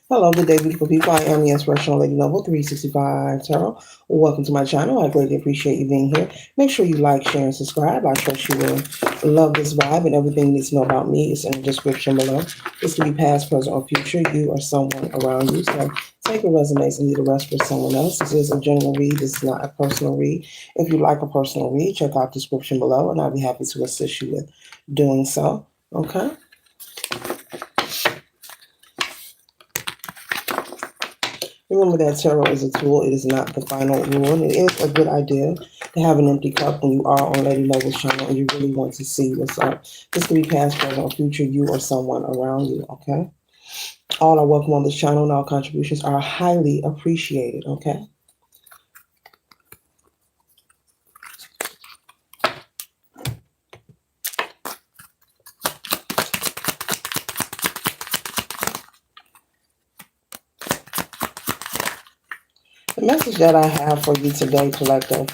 Hello, good day, beautiful people. I am the Inspirational Lady Noble 365 Tarot. Welcome to my channel. I greatly appreciate you being here. Make sure you like, share, and subscribe. I trust you will love this vibe, and everything you need to know about me is in the description below. This can be past, present, or future. You or someone around you. So take your resumes and leave the rest for someone else. This is a general read. This is not a personal read. If you like a personal read, check out the description below, and I'll be happy to assist you with doing so. Okay? Remember that tarot is a tool. It is not the final rule. It is a good idea to have an empty cup when you are on Lady Noble's channel and you really want to see what's up. This could be past, present, or future, you or someone around you, okay? All are welcome on this channel and all contributions are highly appreciated, okay? The message that I have for you today, collective,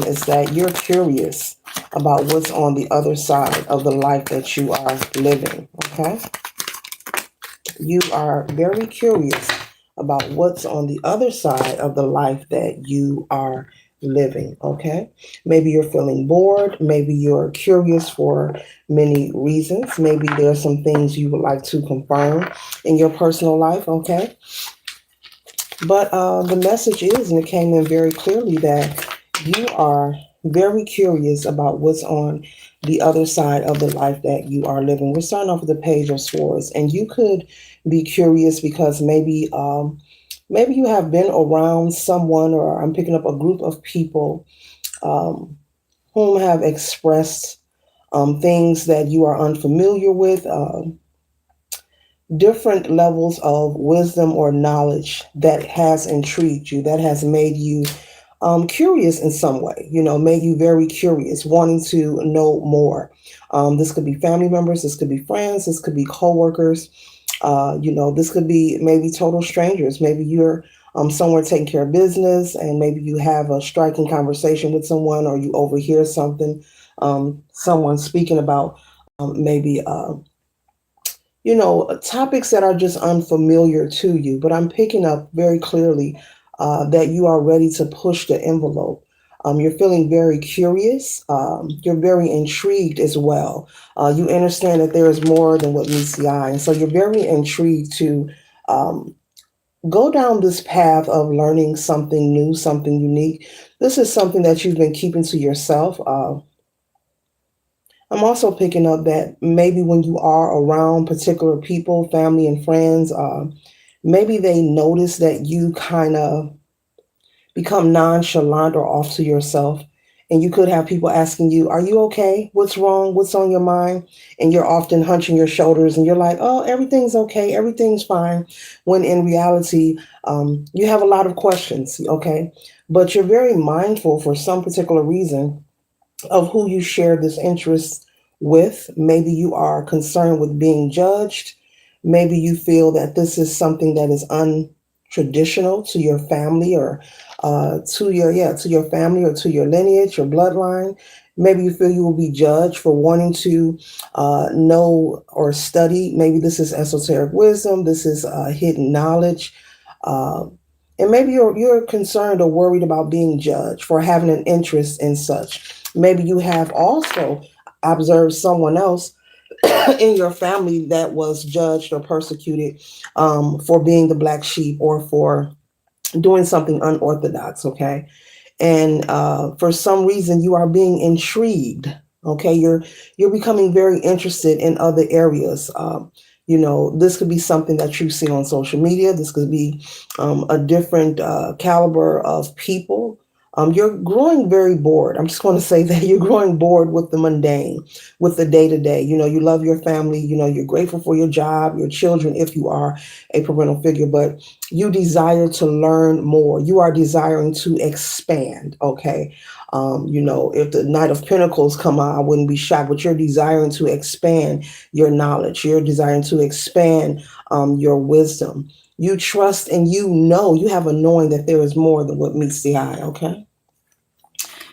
is that you're curious about what's on the other side of the life that you are living, okay? You are very curious about what's on the other side of the life that you are living, okay? Maybe you're feeling bored. Maybe you're curious for many reasons. Maybe there's some things you would like to confirm in your personal life, okay? But the message is, and it came in very clearly, that you are very curious about what's on the other side of the life that you are living. We're starting off with the Page of Swords, and you could be curious because maybe you have been around someone, or I'm picking up a group of people um, whom have expressed things that you are unfamiliar with. Different levels of wisdom or knowledge that has intrigued you, that has made you curious in some way, made you very curious, wanting to know more. This could be family members, this could be friends, this could be coworkers, this could be maybe total strangers. Maybe you're somewhere taking care of business and maybe you have a striking conversation with someone or you overhear something, someone speaking about maybe topics that are just unfamiliar to you. But I'm picking up very clearly that you are ready to push the envelope. You're feeling very curious. You're very intrigued as well. You understand that there is more than what meets the eye. And so you're very intrigued to um, go down this path of learning something new, something unique. This is something that you've been keeping to yourself. I'm also picking up that maybe when you are around particular people, family and friends, maybe they notice that you kind of become nonchalant or off to yourself. And you could have people asking you, "Are you okay? What's wrong? What's on your mind?" And you're often hunching your shoulders and you're like, "Oh, everything's okay. Everything's fine." When in reality, you have a lot of questions, okay? But you're very mindful for some particular reason of who you share this interest with. Maybe you are concerned with being judged. Maybe you feel that this is something that is untraditional to your family or to your family or to your lineage or bloodline. Maybe you feel you will be judged for wanting to know or study. Maybe this is esoteric wisdom. This is hidden knowledge. Uh, and maybe you're concerned or worried about being judged for having an interest in such. Maybe you have also observed someone else in your family that was judged or persecuted for being the black sheep or for doing something unorthodox, okay? And for some reason you are being intrigued, okay? You're becoming very interested in other areas. This could be something that you see on social media. This could be a different caliber of people. You're growing very bored. I'm just going to say that you're growing bored with the mundane, with the day to day. You love your family. You're grateful for your job, your children, if you are a parental figure, but you desire to learn more. You are desiring to expand. Okay. If the Knight of Pentacles come out, I wouldn't be shocked, but you're desiring to expand your knowledge. You're desiring to expand your wisdom. You trust and you have a knowing that there is more than what meets the eye, okay?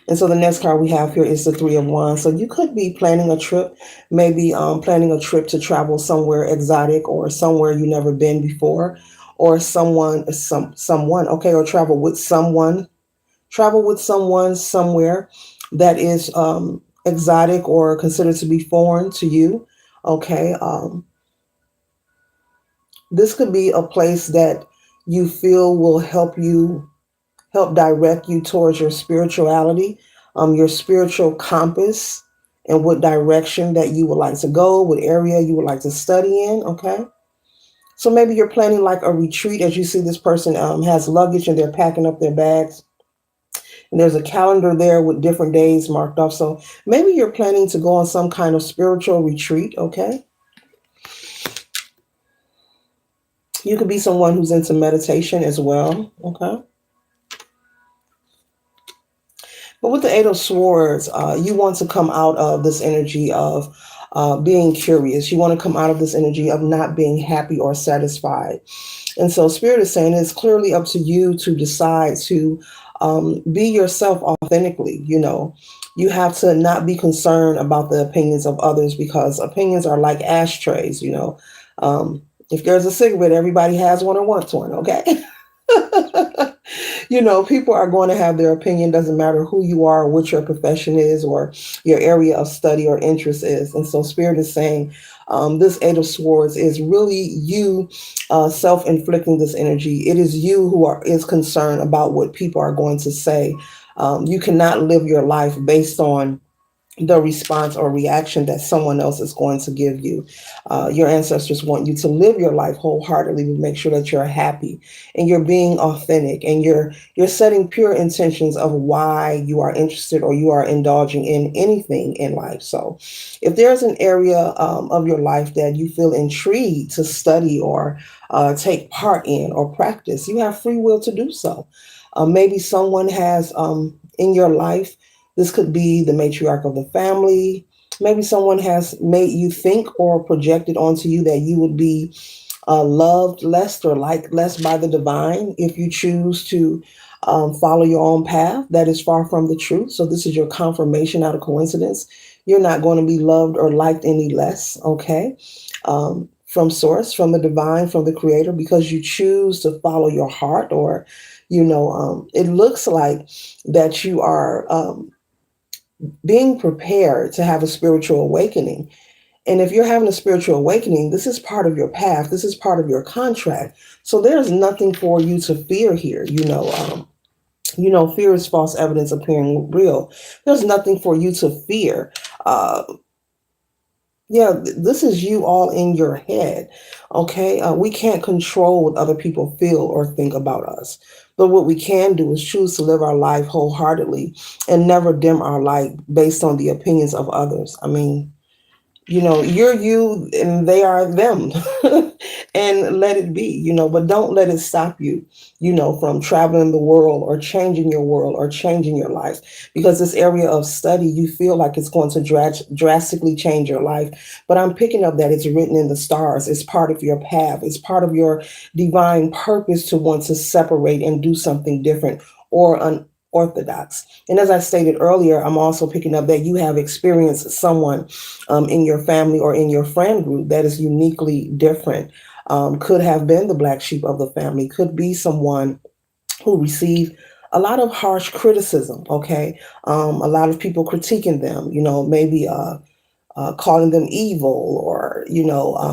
And so the next card we have here is the Three of Wands. So you could be planning a trip, maybe planning a trip to travel somewhere exotic or somewhere you've never been before. or someone, okay, or travel with someone somewhere that is exotic or considered to be foreign to you. Okay, this could be a place that you feel will help direct you towards your spirituality, your spiritual compass, and what direction that you would like to go, what area you would like to study in. Okay. So maybe you're planning like a retreat, as you see this person has luggage and they're packing up their bags. And there's a calendar there with different days marked off. So maybe you're planning to go on some kind of spiritual retreat. Okay. You could be someone who's into meditation as well. Okay. But with the Eight of Swords, you want to come out of this energy of being curious. You want to come out of this energy of not being happy or satisfied. And so, Spirit is saying it's clearly up to you to decide to be yourself authentically. You have to not be concerned about the opinions of others because opinions are like ashtrays. If there's a cigarette, everybody has one or wants one, okay? People are going to have their opinion. Doesn't matter who you are, or what your profession is, or your area of study or interest is. And so, Spirit is saying this Eight of Swords is really you self-inflicting this energy. It is you who is concerned about what people are going to say. You cannot live your life based on the response or reaction that someone else is going to give you. Your ancestors want you to live your life wholeheartedly to make sure that you're happy and you're being authentic and you're setting pure intentions of why you are interested or you are indulging in anything in life. So if there's an area of your life that you feel intrigued to study or take part in or practice, you have free will to do so. Maybe someone has in your life, this could be the matriarch of the family. Maybe someone has made you think or projected onto you that you would be loved less or liked less by the divine if you choose to follow your own path that is far from the truth. So this is your confirmation out of coincidence. You're not going to be loved or liked any less, okay? From source, from the divine, from the creator, because you choose to follow your heart, or it looks like that you are being prepared to have a spiritual awakening. And if you're having a spiritual awakening, this is part of your path. This is part of your contract. So there's nothing for you to fear here. Fear is false evidence appearing real. There's nothing for you to fear. Uh, this is you all in your head. Okay. We can't control what other people feel or think about us. But what we can do is choose to live our life wholeheartedly and never dim our light based on the opinions of others. I mean, you're you and they are them. And let it be, but don't let it stop you, from traveling the world or changing your world or changing your life. Because this area of study, you feel like it's going to drastically change your life. But I'm picking up that it's written in the stars. It's part of your path. It's part of your divine purpose to want to separate and do something different or unorthodox. And as I stated earlier, I'm also picking up that you have experienced someone in your family or in your friend group that is uniquely different. Could have been the black sheep of the family, could be someone who received a lot of harsh criticism, okay? A lot of people critiquing them, maybe calling them evil or,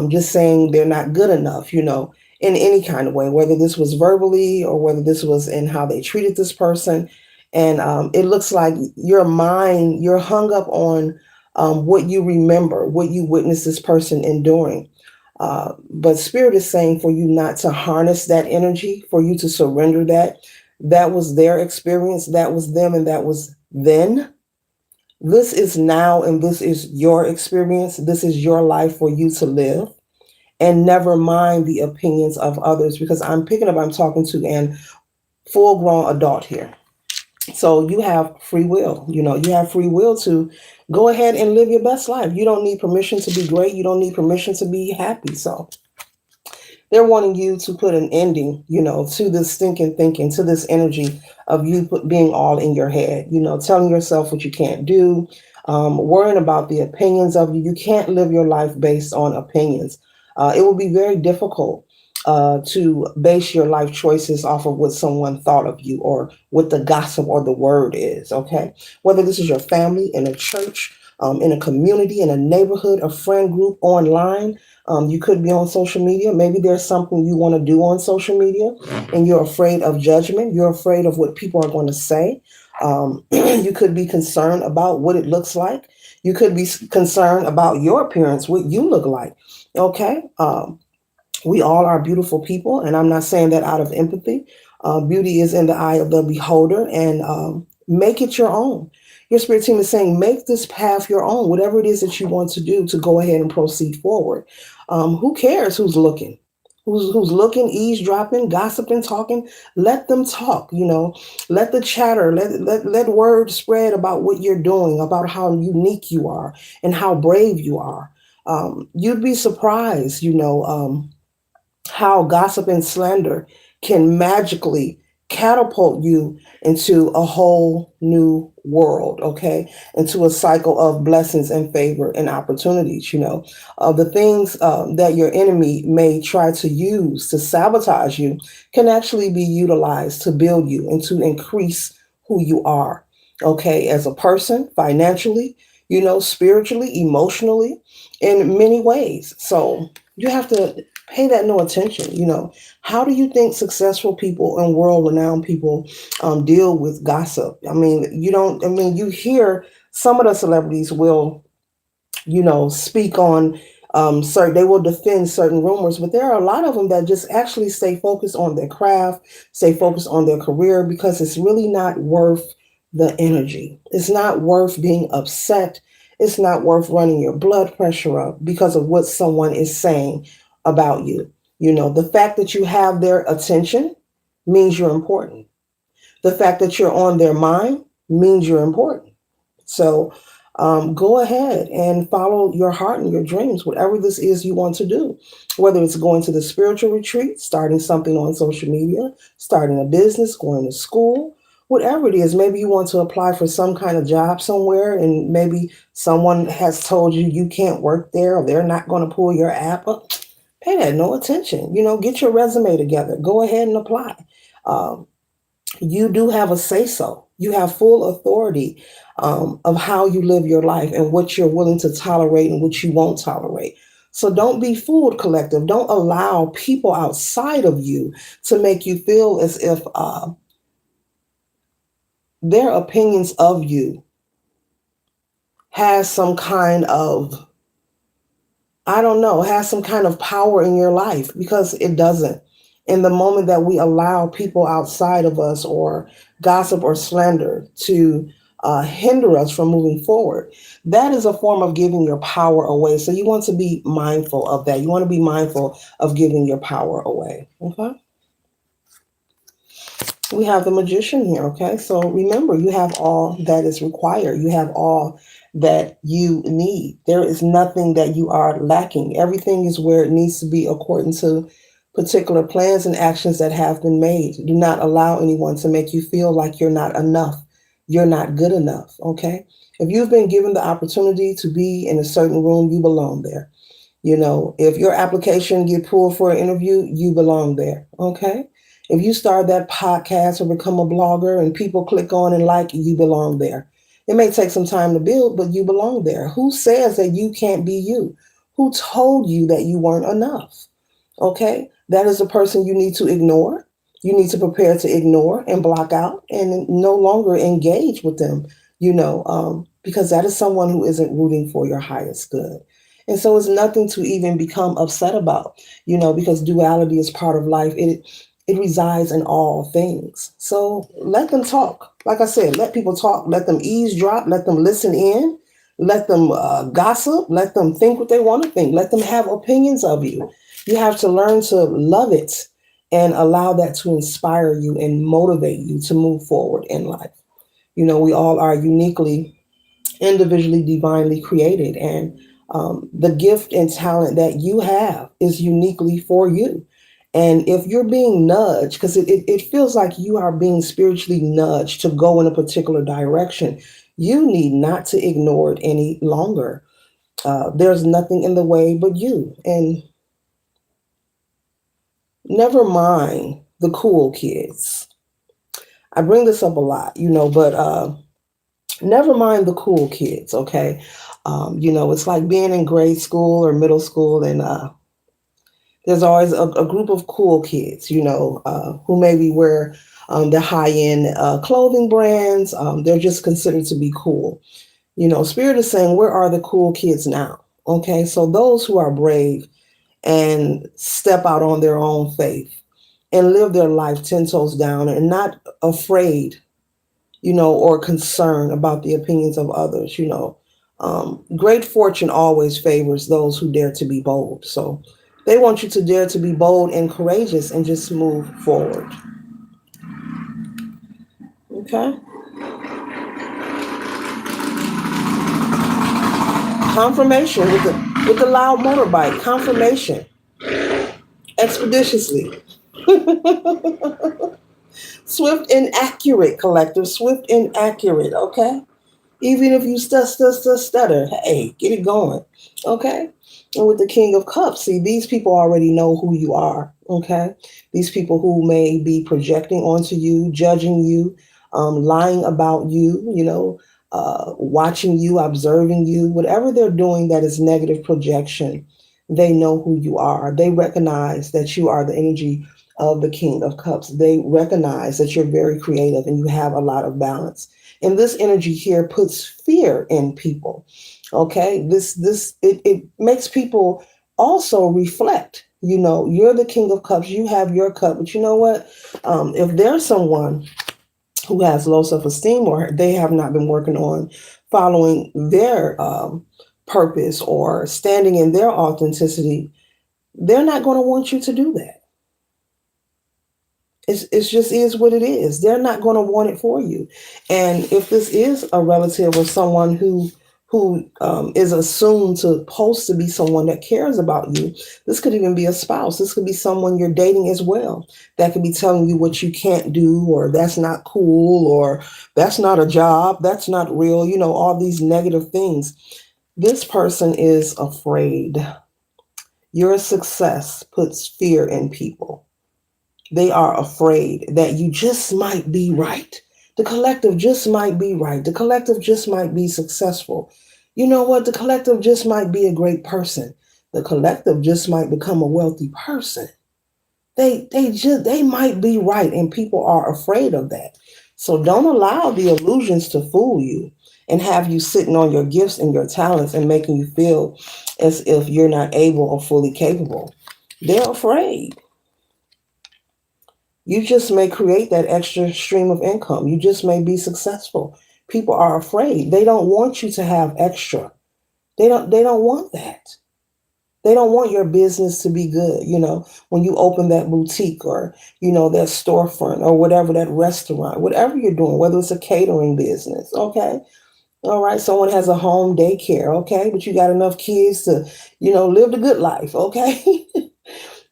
just saying they're not good enough, in any kind of way, whether this was verbally or whether this was in how they treated this person. And it looks like your mind, you're hung up on what you remember, what you witnessed this person enduring. But Spirit is saying for you not to harness that energy, for you to surrender that. That was their experience, that was them, and that was then. This is now, and this is your experience. This is your life for you to live. And never mind the opinions of others, because I'm talking to an full grown adult here. So you have free will. You have free will to go ahead and live your best life. You don't need permission to be great. You don't need permission to be happy. So they're wanting you to put an ending, to this stinking thinking, to this energy of you being all in your head, telling yourself what you can't do, worrying about the opinions of you. You can't live your life based on opinions. It will be very difficult to base your life choices off of what someone thought of you or what the gossip or the word is, okay? Whether this is your family, in a church, in a community, in a neighborhood, a friend group, online. You could be on social media. Maybe there's something you want to do on social media and you're afraid of judgment. You're afraid of what people are going to say. You could be concerned about what it looks like. You could be concerned about your appearance, what you look like. Okay. We all are beautiful people, and I'm not saying that out of empathy. Beauty is in the eye of the beholder, and make it your own. Your spirit team is saying, make this path your own, whatever it is that you want to do to go ahead and proceed forward. Who cares who's looking? Who's looking, eavesdropping, gossiping, talking? Let them talk. Let the chatter, let word spread about what you're doing, about how unique you are, and how brave you are. You'd be surprised, how gossip and slander can magically catapult you into a whole new world, okay? Into a cycle of blessings and favor and opportunities, the things that your enemy may try to use to sabotage you can actually be utilized to build you and to increase who you are, okay? As a person, financially, spiritually, emotionally, in many ways. So you have to pay that no attention. How do you think successful people and world renowned people deal with gossip? I mean, you don't, I mean, you hear some of the celebrities will, speak on certain, they will defend certain rumors, but there are a lot of them that just actually stay focused on their craft, stay focused on their career because it's really not worth the energy. It's not worth being upset. It's not worth running your blood pressure up because of what someone is saying about you. The fact that you have their attention means you're important. The fact that you're on their mind means you're important. So go ahead and follow your heart and your dreams, whatever this is you want to do, whether it's going to the spiritual retreat, starting something on social media, starting a business, going to school, whatever it is. Maybe you want to apply for some kind of job somewhere and maybe someone has told you you can't work there or they're not going to pull your app up. Pay that no attention. Get your resume together. Go ahead and apply. Um, you do have a say so. You have full authority of how you live your life and what you're willing to tolerate and what you won't tolerate. So don't be fooled, collective. Don't allow people outside of you to make you feel as if their opinions of you has some kind of, I don't know, has some kind of power in your life because it doesn't. In the moment that we allow people outside of us or gossip or slander to hinder us from moving forward, that is a form of giving your power away. So you want to be mindful of that. You want to be mindful of giving your power away. Okay. We have the magician here. Okay. So remember, you have all that is required. You have all that you need. There is nothing that you are lacking. Everything is where it needs to be according to particular plans and actions that have been made. Do not allow anyone to make you feel like you're not enough. You're not good enough. Okay. If you've been given the opportunity to be in a certain room, you belong there. If your application get pulled for an interview, you belong there. Okay. If you start that podcast or become a blogger and people click on and like, you belong there. It may take some time to build, but you belong there. Who says that you can't be you? Who told you that you weren't enough? Okay. That is a person you need to ignore. You need to prepare to ignore and block out and no longer engage with them, because that is someone who isn't rooting for your highest good. And so it's nothing to even become upset about, because duality is part of life. It resides in all things. So let them talk. Like I said, let people talk. Let them eavesdrop. Let them listen in. Let them gossip. Let them think what they want to think. Let them have opinions of you. You have to learn to love it and allow that to inspire you and motivate you to move forward in life. We all are uniquely, individually, divinely created. And the gift and talent that you have is uniquely for you. And if you're being nudged, because it feels like you are being spiritually nudged to go in a particular direction, you need not to ignore it any longer. There's nothing in the way but you. And Never mind the cool kids. I bring this up a lot, but never mind the cool kids, okay? It's like being in grade school or middle school, and there's always a group of cool kids, who maybe wear the high end clothing brands. They're just considered to be cool. Spirit is saying, where are the cool kids now? Okay, so those who are brave and step out on their own faith and live their life 10 toes down and not afraid, or concerned about the opinions of others. Great fortune always favors those who dare to be bold. So they want you to dare to be bold and courageous and just move forward. Okay. Confirmation with the loud motorbike. Confirmation expeditiously. Swift and accurate, collective. Swift and accurate. Okay. Even if you stutter, hey, get it going. Okay? And with the King of Cups, see, these people already know who you are. Okay? These people who may be projecting onto you, judging you, lying about you, watching you, observing you, whatever they're doing that is negative projection, they know who you are. They recognize that you are the energy of the King of Cups. They recognize that you're very creative and you have a lot of balance. And this energy here puts fear in people. Okay, it makes people also reflect. You're the King of Cups. You have your cup, but you know what? If there's someone who has low self-esteem or they have not been working on following their purpose or standing in their authenticity, they're not going to want you to do that. It's just is what it is. They're not going to want it for you. And if this is a relative or someone who is assumed to supposed to be someone that cares about you, this could even be a spouse. This could be someone you're dating as well. That could be telling you what you can't do, or that's not cool, or that's not a job, that's not real. All these negative things. This person is afraid. Your success puts fear in people. They are afraid that you just might be right. The collective just might be right. The collective just might be successful. You know what? The collective just might be a great person. The collective just might become a wealthy person. They might be right, and people are afraid of that. So don't allow the illusions to fool you and have you sitting on your gifts and your talents and making you feel as if you're not able or fully capable. They're afraid. You just may create that extra stream of income. You just may be successful. People are afraid. They don't want you to have extra. They don't want that. They don't want your business to be good, when you open that boutique or, that storefront or whatever, that restaurant, whatever you're doing, whether it's a catering business, okay? All right, someone has a home daycare, okay? But you got enough kids to, live the good life, okay?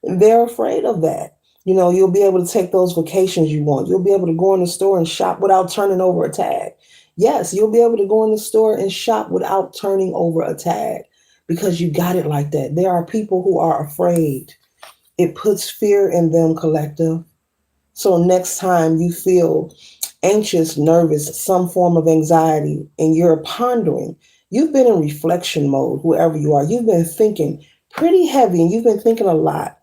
They're afraid of that. You'll be able to take those vacations you want. You'll be able to go in the store and shop without turning over a tag. Yes, you'll be able to go in the store and shop without turning over a tag because you got it like that. There are people who are afraid. It puts fear in them, collective. So next time you feel anxious, nervous, some form of anxiety, and you're pondering, you've been in reflection mode, whoever you are. You've been thinking pretty heavy and you've been thinking a lot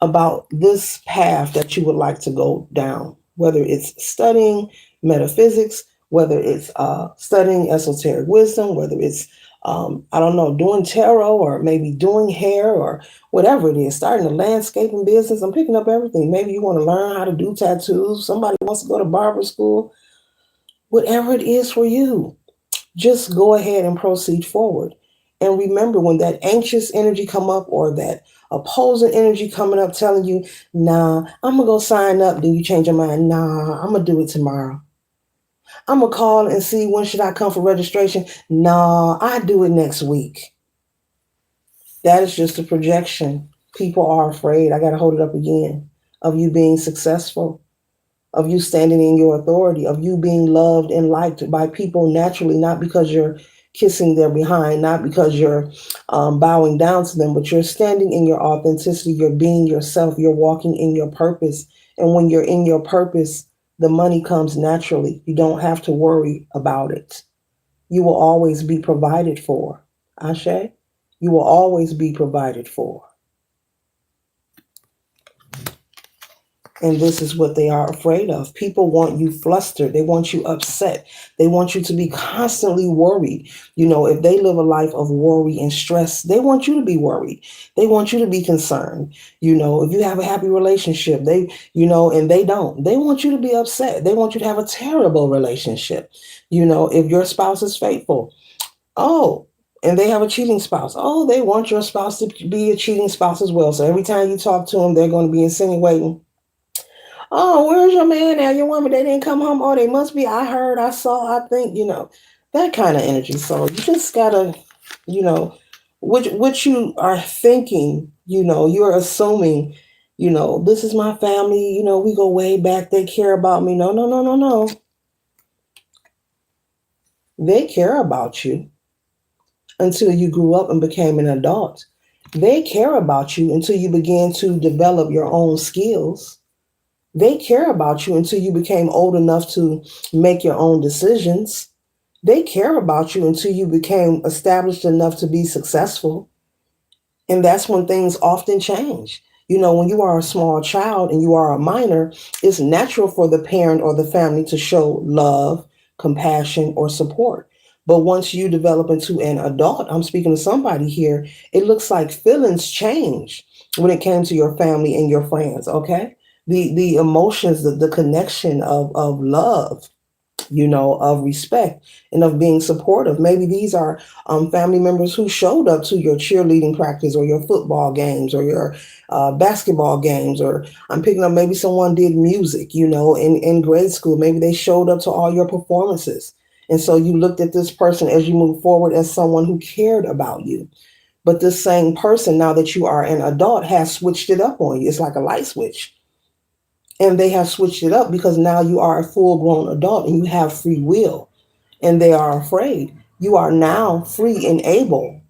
about this path that you would like to go down, whether it's studying metaphysics, whether it's studying esoteric wisdom, whether it's, I don't know, doing tarot or maybe doing hair or whatever it is, starting a landscaping business. I'm picking up everything. Maybe you want to learn how to do tattoos. Somebody wants to go to barber school. Whatever it is for you, just go ahead and proceed forward. And remember, when that anxious energy come up or that opposing energy coming up telling you, nah, I'm gonna go sign up, then you change your mind, nah, I'm gonna do it tomorrow. I'm gonna call and see when should I come for registration. Nah, I do it next week. That is just a projection. People are afraid. I gotta hold it up again of you being successful, of you standing in your authority, of you being loved and liked by people naturally, not because you're kissing their behind, not because you're bowing down to them, but you're standing in your authenticity. You're being yourself. You're walking in your purpose. And when you're in your purpose, the money comes naturally. You don't have to worry about it. You will always be provided for. Ashe, you will always be provided for. And this is what they are afraid of. People want you flustered. They want you upset. They want you to be constantly worried. If they live a life of worry and stress, they want you to be worried. They want you to be concerned. If you have a happy relationship, and they don't, they want you to be upset. They want you to have a terrible relationship. If your spouse is faithful, oh, and they have a cheating spouse. Oh, they want your spouse to be a cheating spouse as well. So every time you talk to them, they're going to be insinuating, oh, where's your man now? Your woman, they didn't come home. Oh, they must be. I heard, I saw, I think, that kind of energy. So you just gotta, you know, what you are thinking, you're assuming, this is my family, we go way back, they care about me. No, no, no, no, no. They care about you until you grew up and became an adult. They care about you until you began to develop your own skills. They care about you until you became old enough to make your own decisions. They care about you until you became established enough to be successful. And that's when things often change. When you are a small child and you are a minor, it's natural for the parent or the family to show love, compassion, or support. But once you develop into an adult, I'm speaking to somebody here, it looks like feelings change when it came to your family and your friends, okay? The emotions, the connection of love, of respect and of being supportive. Maybe these are family members who showed up to your cheerleading practice or your football games or your basketball games, or I'm picking up maybe someone did music, in grade school. Maybe they showed up to all your performances. And so you looked at this person as you move forward as someone who cared about you. But this same person, now that you are an adult, has switched it up on you. It's like a light switch. And they have switched it up because now you are a full grown adult and you have free will, and they are afraid. You are now free and able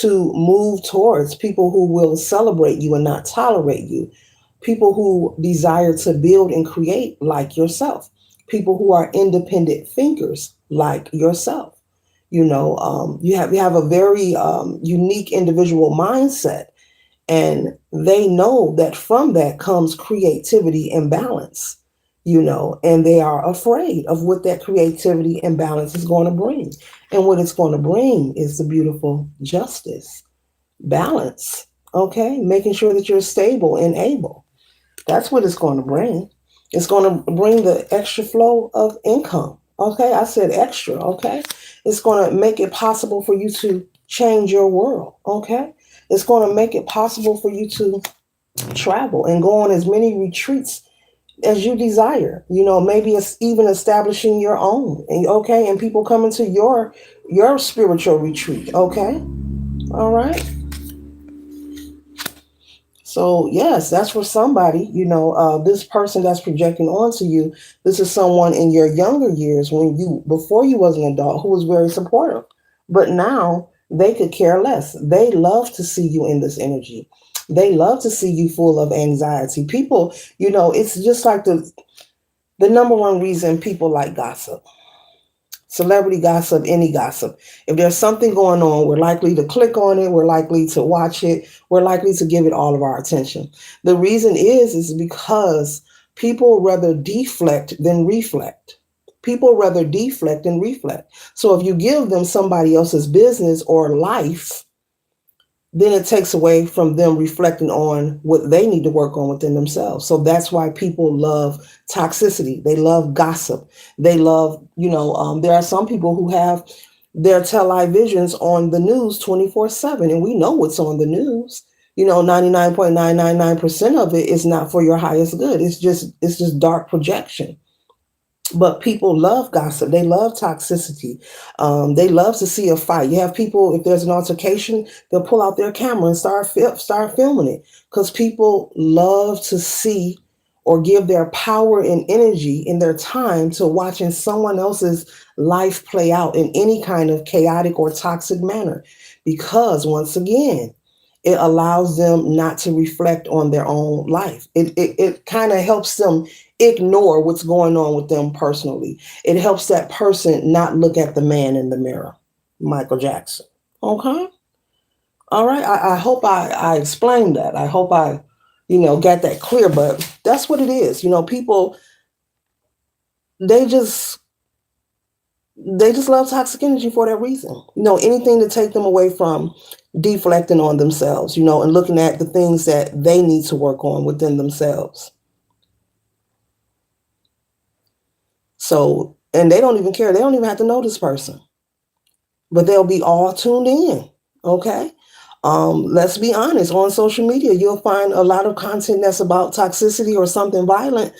to move towards people who will celebrate you and not tolerate you, people who desire to build and create like yourself, people who are independent thinkers like yourself. You have a very unique individual mindset, and they know that from that comes creativity and balance, and they are afraid of what that creativity and balance is going to bring. And what it's going to bring is the beautiful justice, balance, okay? Making sure that you're stable and able. That's what it's going to bring. It's going to bring the extra flow of income. Okay, I said extra. Okay, it's going to make it possible for you to change your world. Okay, it's going to make it possible for you to travel and go on as many retreats as you desire. Maybe it's even establishing your own. And okay, and people coming to your spiritual retreat. Okay, all right. So yes, that's for somebody, this person that's projecting onto you. This is someone in your younger years, before you was an adult, who was very supportive. But now they could care less. They love to see you in this energy. They love to see you full of anxiety. People, it's just like the number one reason people like gossip. Celebrity gossip, any gossip. If there's something going on, we're likely to click on it, we're likely to watch it, we're likely to give it all of our attention. The reason is because people rather deflect than reflect. People rather deflect than reflect. So if you give them somebody else's business or life, then it takes away from them reflecting on what they need to work on within themselves. So that's why people love toxicity. They love gossip. They love, there are some people who have their televisions on the news 24/7, and we know what's on the news. 99.999% of it is not for your highest good. It's just dark projection. But people love gossip. They love toxicity. They love to see a fight. You have people, if there's an altercation, they'll pull out their camera and start filming it, because people love to see or give their power and energy and their time to watching someone else's life play out in any kind of chaotic or toxic manner. Because once again, it allows them not to reflect on their own life. It kind of helps them ignore what's going on with them personally. It helps that person not look at the man in the mirror, Michael Jackson. Okay. All right. I hope I explained that. I hope I, got that clear. But that's what it is. People, they just they just love toxic energy for that reason. Anything to take them away from deflecting on themselves, and looking at the things that they need to work on within themselves. So, and they don't even care. They don't even have to know this person, but they'll be all tuned in. Okay. Let's be honest, on social media, you'll find a lot of content that's about toxicity or something violent,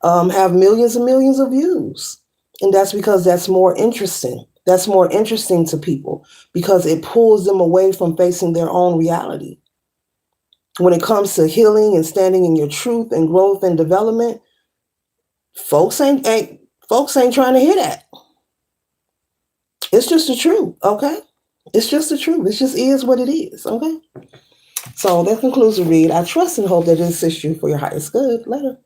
have millions and millions of views. And that's because that's more interesting. That's more interesting to people because it pulls them away from facing their own reality. When it comes to healing and standing in your truth and growth and development, folks ain't trying to hear that. It's just the truth, okay? It's just the truth. It just is what it is, okay? So that concludes the read. I trust and hope that it assists you for your highest good. Later.